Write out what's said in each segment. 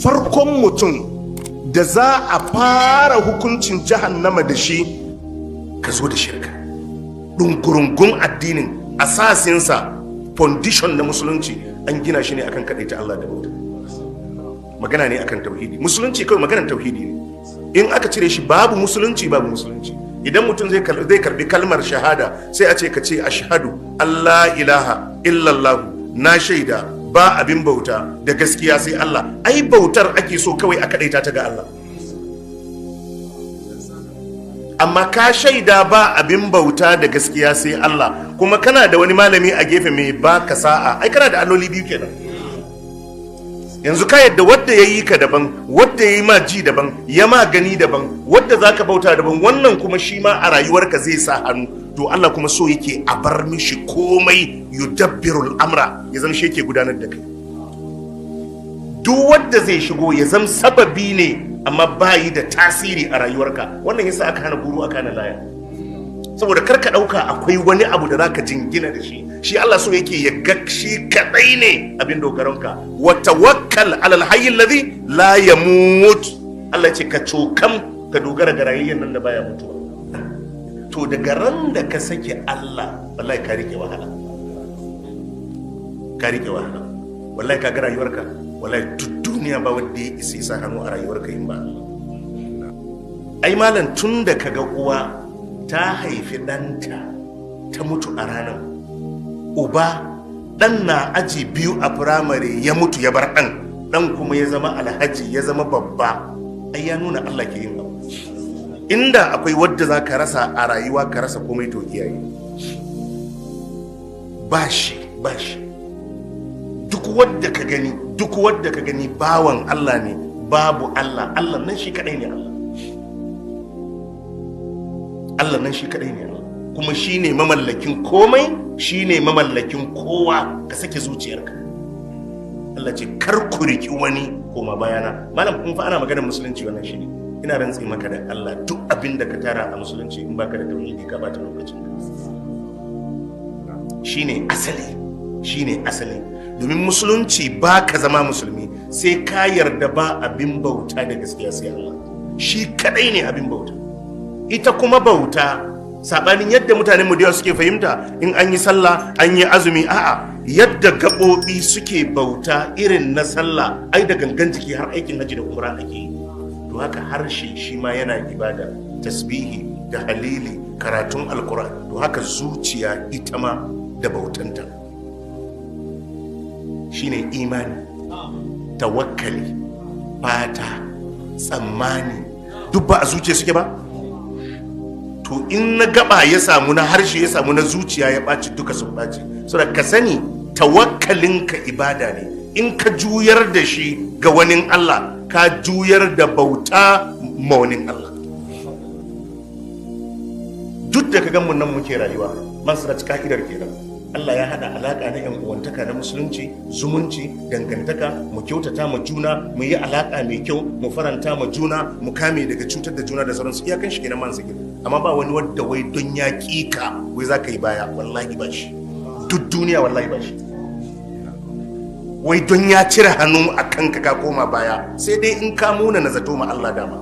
farkon mutum da za a fara hukuncin jahannama da shi ka zo da shirka. Ɗungurungun addinin asasinsa foundation na musulunci an gina shi ne akan kaɗaita Allah da bauta. Magana ne akan tauhidi. Musulunci kawai maganar tauhidi ne. In aka cire shi babu musulunci. Idan mutum zai karbi kalmar shahada sai a ce ka ce ashhadu Allah ilaha illallah, na shaida ba abin bauta da gaskiya sai Allah. Ai bautar ake so kawai a kaɗaita ta ga Allah. Amma ka shaida ba abin bauta da gaskiya sai Allah, kuma kana da wani malami a gefe mai baka sa'a, ai kana da alloli biyu kenan. Yanzu ka yadda wadda ya yi ka daban, wadda ya yi ma ji daban, ya ma gani daban, wadda za ka bauta daban, wannan kuma shi ma a rayuwarka zai sa hannu. To Allah kuma so yake a bar mishi komai, yudabbirul amra, ya zama shi yake gudanar da kai. Duk wadda zai shigo ya zama sababi ne amma bayi da tasiri a rayuwarka. Wannan yasa aka hana guru, aka hana laya, saboda karka dauka akwai wani abu da zaka jingina da shi. Shi Allah so yake ya ga shi kadai ne abin dogaranka. Wa tawakkal alal hayyil ladhi la yamut. Allah ce ka cokam ka dogara ga rayuwar nan da baya mutuwa. To daga ran da ka sake Allah, wallahi ka rike wahala. Wallahi ka ga rayuwarka, wallahi duk duniya ba wanda ya isa hannu a rayuwarka in ba Allah. Ai malam, tun da kaga uwa ta haifi ɗanta ta mutu a ranar, uba ɗan na aji 2 a firamare ya mutu ya bar ɗan kuma ya zama alhaji, ya zama babba, ai ya nuna Allah ke yin abu. Inda akwai wadda za ka rasa a rayuwa ka rasa komai, to iyaye. Bashi duk wadda ka gani bawan Allah ne, babu Allah nan shi kadai ne Allah nan shi kadai ne Allah, kuma shi ne mamallakin komai, shi ne mamallakin kowa. Ka sake zuciyarka. Allah ce kar ku riki wani koma bayana. Malam, kun fa ana maganar musulunci, wannan shi ne. Ina rantsi maka da Allah, duk abin da ka tara a musulunci in baka da tauhidi ka bata lokacin ka. Shine asali. Domin musulunci ba ka zama musulmi sai ka yarda ba abin bauta da gaskiya sai Allah. Shi kadai ne abin bauta. Ita kuma bauta, sabanin yadda mutanen mu da yawa suke fahimta, in an yi sallah an yi azumi, a'a, yadda gaɓoɓi suke bauta irin na sallah, ai da gangan jiki har aikin haji da umra ake yi. To haka harshe shi ma yana ibada, tasbihi da halili, karatun alkur'ani. To haka zuciya ita ma da bautanta. Shine imani, tawakkali, fata, tsammani, duk ba a zuciya suke ba. To in na gaba ya samu, na harshe ya samu, na zuciya ya ɓaci, duka sun ɓaci. Saboda ka sani tawakkalinka ibada ne. In ka juyar da shi ga wani Allah, ka juyar da bauta ma wani Allah. Duk da ka gan mu nan muke rayuwa, masu ka'idar kenan. Allah ya haɗa alaƙa na ‘yan uwantaka na musulunci, zumunci, dangantaka, mu kyautata ma juna, mu yi alaƙa mai kyau, mu faranta ma juna, mu kame daga cutar da juna da sauransu. Iyakan shi kenan man sigir. Amma ba wani wadda wai don ya ƙika wai za ka yi baya, wallahi ba shi. Duk duniya wallahi ba shi. Wai don ya cire hannu a kanka ka koma baya, sai dai in ka muna na zato ma Allah dama.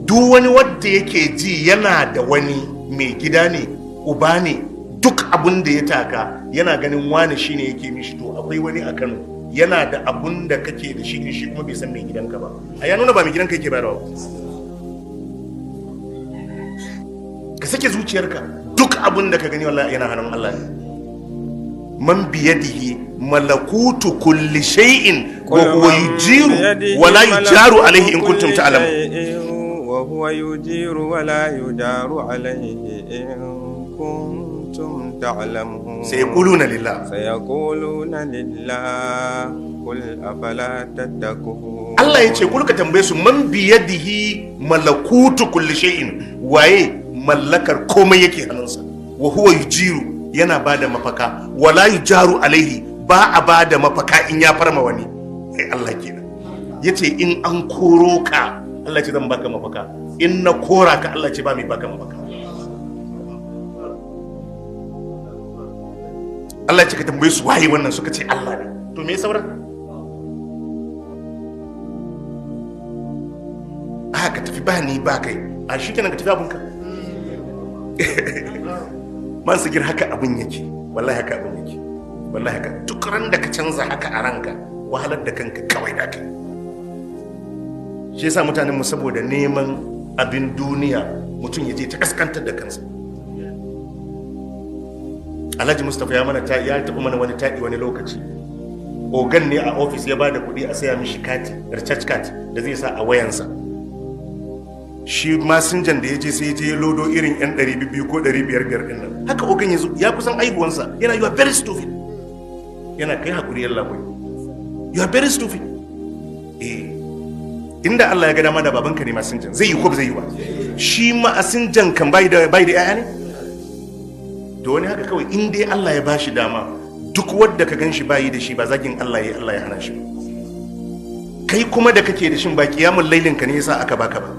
Duk wani wadda yake ji yana da wani mai gida ne, uba ne, duk abin da ya taka yana ganin wani shine yake mishi, to akwai wani a Kano yana da abun da kake da shi, shi kuma bai san mai gidanka ba. A ya nuna ba mai gidanka yake bayarwa. Ka sake zuciyarka, duk abun da ka gani wallahi yana hannun Allah ne. Man biyadihi malakutu kulli shay'in wa huwa yujiru wa la yujaru alayhi in kuntum ta'lamun. وهو يجير ولا يجار عليه إن كنتم تعلمون. سيقولون لله قل أفلا تتقون. Allah ya ce kulka tambaye su, man biyadihi malakutu kulli shay'in, waye mallakar komai yake hannunsa. Wa huwa yujiru, yana bada mafaka, wala yujaru alaihi, ba a bada mafaka in ya farma wani. Sai Allah kenan yace in an koro ka, Allah ce zan baka mafaka. In na kora ka, Allah ce ba mai baka mafaka. Allah ce ka tambaye su waye wannan, suka ce Allah ne. To me sauran? ka tafi ba ni ba kai a shi kenan ka tafi abinka. Man sigir haka abin yake, wallahi haka abin yake, wallahi haka duk ran da ka canza haka a ranka wahalar da kanka kawai da kai. Shi yasa mutanen mu saboda neman abin duniya mutum ya je ta kaskantar da kansa. Alhaji Mustapha ya taɓa mana wani taɗi wani lokaci. Ogan ne a ofis ya bada kuɗi a saya mishi kati, recharge card da zai sa a wayansa. Shi masinjan da ya je sai ya je ya lodo irin 'yan 200 ko 500 ɗin nan. Haka ogan ya zo ya kusan aihuwansa yana you are very stupid. Yana kai hakuri yalla boy. You are very stupid. Inda Allah ya ga dama da babanka ne masinjan zai yi ko ba zai yi ba. Shi masinjan kan bai da yaya ne? To wani haka kawai in dai Allah ya bashi dama duk wadda ka ganshi bayi da shi ba zagin Allah ya hana shi. Kai kuma da kake da shin ba kiyamul lailin ka ne yasa aka baka ba.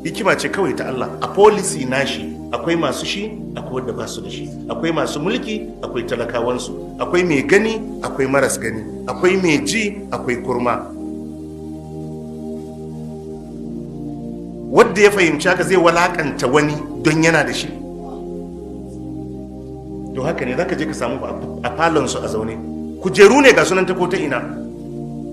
Hikima ce kawai ta Allah. A policy nashi akwai masu shi akwai wadda ba su da shi, akwai masu mulki akwai talakawansu, akwai mai gani akwai maras gani, akwai mai ji akwai kurma. Wadda ya fahimci haka zai walakanta wani don yana da shi. To haka ne zaka je ka samu a falon su a zaune kujeru ne ga sunan ta ko ta ina,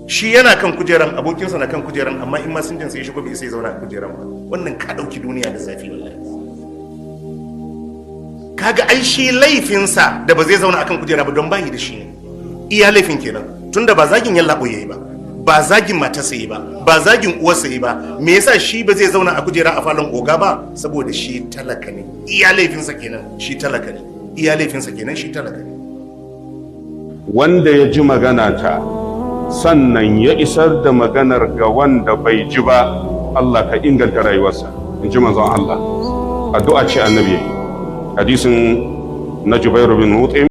shi yana kan kujeran abokinsa na kan kujeran, amma in ma sun jin sai shigo bai sai zauna a kujeran ba. Wannan ka dauki duniya da zafi wallahi. Kaga ai shi laifinsa da ba zai zauna akan kujera ba don bayi da shi ne. Iya laifin kenan tunda ba zagin yalla yayi ba zagin matarsa yi ba zagin uwarsa yi ba. Me yasa shi ba zai zauna a kujera a falon oga ba? Saboda shi talaka ne. Iya laifinsa kenan shi talaka ne. Iya laifinsa kenan shi talaka ne. Wanda ya ji magana ta sannan ya isar da maganar ga wanda bai ji ba, Allah ka inganta rayuwarsa, in ji manzon Allah. Addu'a ce annabi. Hadisin na Jubair bin Mut'im